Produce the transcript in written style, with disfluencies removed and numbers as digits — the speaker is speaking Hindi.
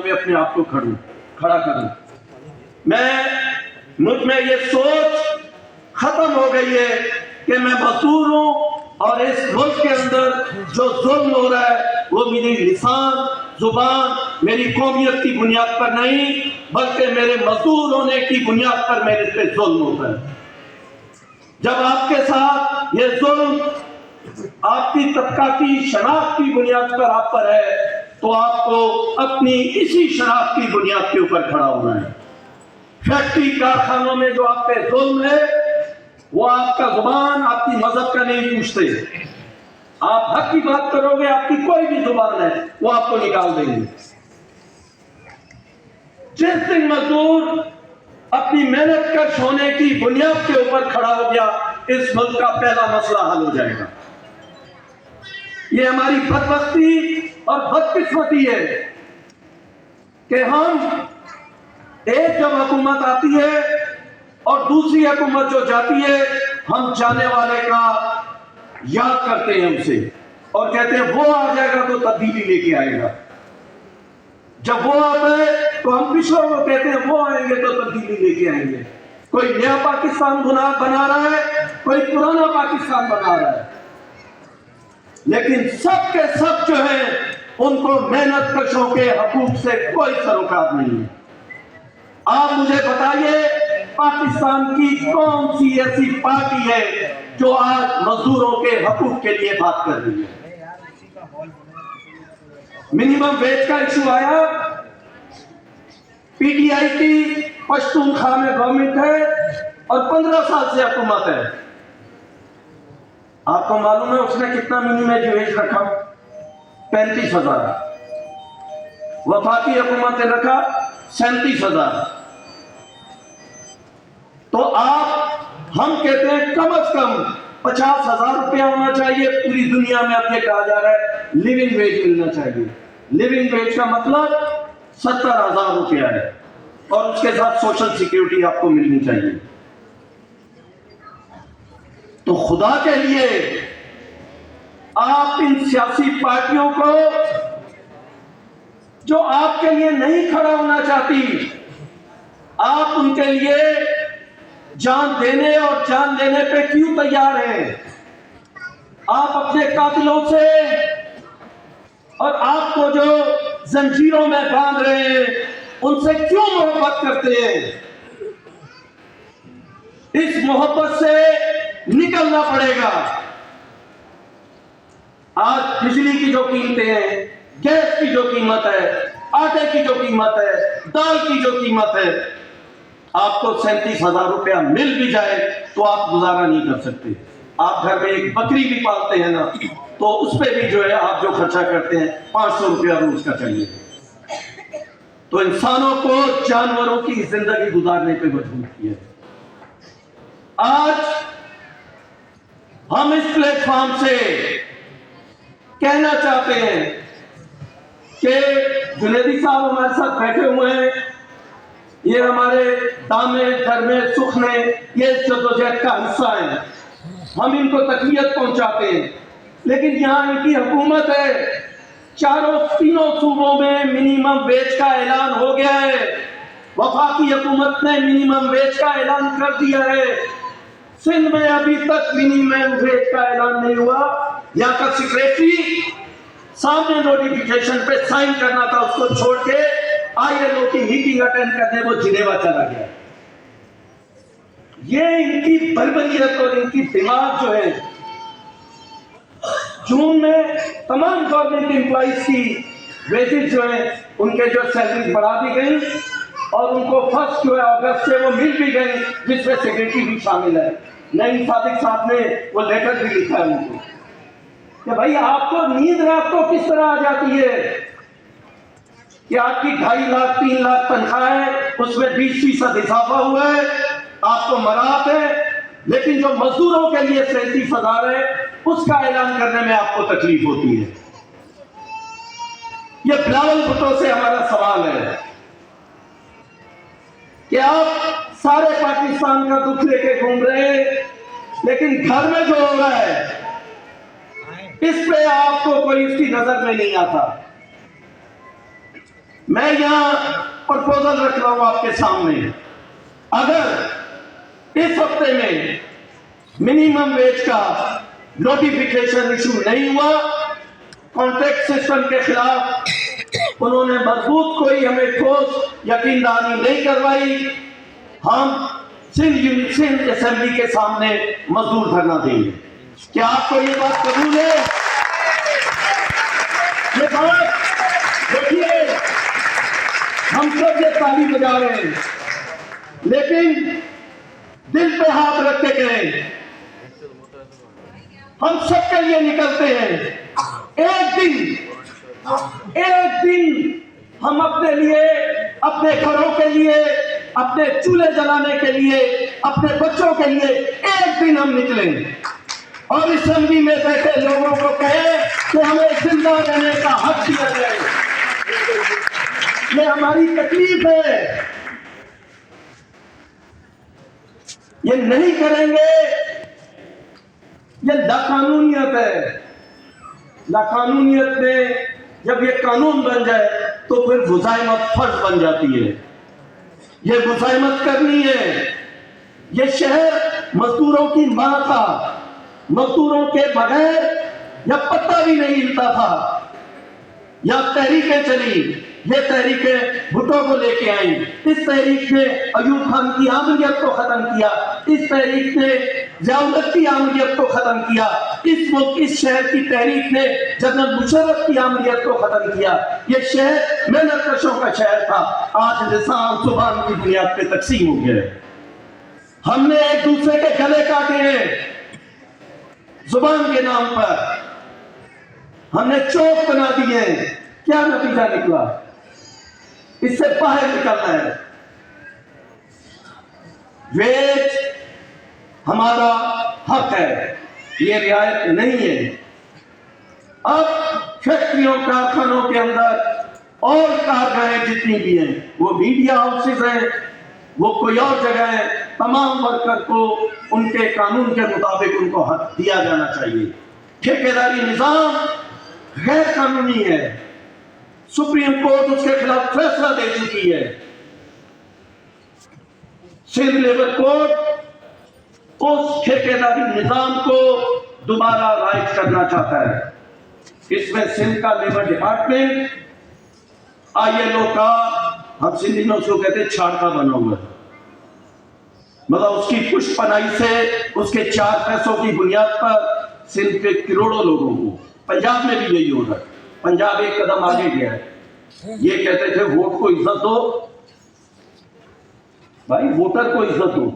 पे अपने आप को खड़ा करूं। मुझ में ये सोच खत्म हो गई है कि मैं मजदूर हूं और इस मुल्क के अंदर जो जुल्म हो रहा है वो मेरी लिसान जुबान मेरी कौमियत की बुनियाद पर नहीं बल्कि मेरे मजदूर होने की बुनियाद पर मेरे पे जुल्म होता है। जब आपके साथ ये जुल्म आपकी तबकाती शनाख्त की बुनियाद पर आप पर है तो आपको अपनी इसी शनाख्त की बुनियाद के ऊपर खड़ा होना है। फैक्ट्री कारखानों में जो आप पे जुल्म है वो आपका जुबान आपकी मजहब का नहीं पूछते। आप हक की बात करोगे आपकी कोई भी जुबान है वो आपको निकाल देंगे। जिस दिन मजदूर अपनी मेहनत कश होने की बुनियाद के ऊपर खड़ा हो गया इस मुल्क का पहला मसला हल हो जाएगा। ये हमारी बदबख्ती और बदकिस्मती है कि हम एक जब हुकूमत आती है और दूसरी हुकूमत जो जाती है हम जाने वाले का याद करते हैं उसे और कहते हैं वो आ जाएगा तो तब्दीली लेके आएगा। जब वो आता है तो हम पिछड़ों को कहते हैं वो आएंगे तो तब्दीली लेके आएंगे। कोई नया पाकिस्तान बना रहा है कोई पुराना पाकिस्तान बना रहा है लेकिन सब के सब जो है उनको मेहनत कशों के हकूक से कोई सरोकार नहीं है। आप मुझे बताइए पाकिस्तान की कौन सी ऐसी पार्टी है जो आज मजदूरों के हकूक के लिए बात कर रही है। मिनिमम वेज का इशू आया, पीटीआई की पश्तूनख्वा में गवर्नमेंट है और 15 साल से हुकूमत है। आपको मालूम है उसने कितना मिनिमम वेज रखा? 35,000। वफाकी हुकूमत ने रखा 37,000। तो हम कहते हैं कम से कम 50,000 रुपया होना चाहिए। पूरी दुनिया में अब ये कहा जा रहा है लिविंग वेज मिलना चाहिए। लिविंग वेज का मतलब 70,000 रुपया है और उसके साथ सोशल सिक्योरिटी आपको मिलनी चाहिए। तो खुदा के लिए आप इन सियासी पार्टियों को जो आपके लिए नहीं खड़ा होना चाहती आप उनके लिए जान देने और जान लेने पे क्यों तैयार हैं? आप अपने कातिलों से और आपको जो जंजीरों में बांध रहे हैं उनसे क्यों मोहब्बत करते हैं? इस मोहब्बत से निकलना पड़ेगा। आज बिजली की जो कीमतें हैं, गैस की जो कीमत है, आटे की जो कीमत है, दाल की जो कीमत है, आपको 37,000 रुपया मिल भी जाए तो आप गुजारा नहीं कर सकते। आप घर में एक बकरी भी पालते हैं ना तो उस पर भी जो है आप जो खर्चा करते हैं 500 रुपया रोज का चाहिए। तो इंसानों को जानवरों की जिंदगी गुजारने पे मजबूर किया है। आज हम इस प्लेटफॉर्म से कहना चाहते हैं कि जुनैदी साहब हमारे साथ बैठे हुए हैं, ये हमारे दामे धर्मे सुखने ये जद्दोजहद का हिस्सा है। हम इनको तकलीफ पहुंचाते हैं लेकिन यहाँ इनकी हुकूमत है। तीनों सूबों में मिनिमम वेज का ऐलान हो गया है। वफाकी हुकूमत ने मिनिमम वेज का ऐलान कर दिया है। सिंध में अभी तक मिनिमम वेज का ऐलान नहीं हुआ। यहाँ का सेक्रेटरी सामने नोटिफिकेशन पे साइन करना था, उसको छोड़ के ILO की मीटिंग अटेंड करने वो जिनेवा चला गया। ये इनकी बर्बरियत और इनकी दिमाग जो है। जून में तमाम गवर्नमेंट एम्प्लॉइज की वेजेस जो है उनके जो सैलरी बढ़ा दी गई और उनको फर्स्ट जो है अगस्त से वो मिल भी गई जिसमें सेक्रेटरी भी शामिल है। नईम सादिक साहब ने वो लेटर भी लिखा है उनको कि भाई आपको नींद रात को किस तरह आ जाती है कि आपकी 2.5 लाख 3 लाख तनख्वाह है उसमें 20% इजाफा हुआ है, आपको मराहत है, लेकिन जो मजदूरों के लिए 37,000 है उसका ऐलान करने में आपको तकलीफ होती है। ये बिलावल भुट्टो से हमारा सवाल है कि आप सारे पाकिस्तान का दुख लेके घूम रहे हैं लेकिन घर में जो हो रहा है इस पे आपको कोई इसकी नजर में नहीं आता। मैं यहां प्रपोजल रख रहा हूं आपके सामने, अगर इस हफ्ते में मिनिमम वेज का नोटिफिकेशन इशू नहीं हुआ, कॉन्ट्रैक्ट सिस्टम के खिलाफ उन्होंने मजबूत कोई हमें ठोस यकीनदानी नहीं करवाई, हम सिंध असेंबली के सामने मजदूर धरना देंगे। क्या आपको ये बात कबूल है? ये बात देखिए, हम सब ये ताली बजा रहे हैं, लेकिन दिल पे हाथ रख के कहें, हम सबके लिए निकलते हैं। एक दिन हम अपने लिए, अपने घरों के लिए, अपने चूल्हे जलाने के लिए, अपने बच्चों के लिए एक दिन हम निकलेंगे और असेंबली में बैठे लोगों को कहे कि हमें जिंदा रहने का हक दिया जाए। ये हमारी तकलीफ है, ये नहीं करेंगे, ये लाकानूनियत है। लाकानूनियत में जब ये कानून बन जाए तो फिर मुजाहिमत फर्ज बन जाती है। ये मुजाहिमत करनी है। ये शहर मजदूरों की मां था, मजदूरों के बगैर या पत्ता भी नहीं हिलता था। या तहरीकें चली, ये तहरीकें भुट्टो को लेके आई, इस तहरीक ने अयूब खान की आमरीत को खत्म किया, इस तहरीक ने ज़ियाउल की आमरीत को खत्म किया, इस मुल्क, इस शहर की तहरीक ने जनरल मुशर्रफ की आमरीत को खत्म किया। ये शहर मेहनत कशों का शहर था, आज निजाम जुबान की बुनियाद पे तकसीम हो गया है। हमने एक दूसरे के गले काटे हैं जुबान के नाम पर, हमने चौक बना दिए। क्या नतीजा निकला? इससे बाहर निकलना है। वेज हमारा हक है, ये रियायत नहीं है। अब फैक्ट्रियों, कारखानों के अंदर और कारखाने जितनी भी हैं, वो मीडिया हाउसेज हैं, वो कोई और जगह है, तमाम वर्कर को उनके कानून के मुताबिक उनको हक दिया जाना चाहिए। ठेकेदारी निजाम गैर कानूनी है, सुप्रीम कोर्ट उसके खिलाफ फैसला दे चुकी है। सिंध लेबर कोर्ट उस ठेकेदारी निजाम को दोबारा राइट करना चाहता है। इसमें सिंध का लेबर डिपार्टमेंट ILO का, हम सिंधी में उसको कहते हैं, छाड़का बना हुआ है। मतलब उसकी पुष्पनाई से, उसके 4 पैसों की बुनियाद पर सिंध के करोड़ों लोगों को, पंजाब में भी यही हो रहा है। पंजाब एक कदम आगे गया है। ये कहते थे वोट को इज्जत दो, भाई वोटर को इज्जत दो।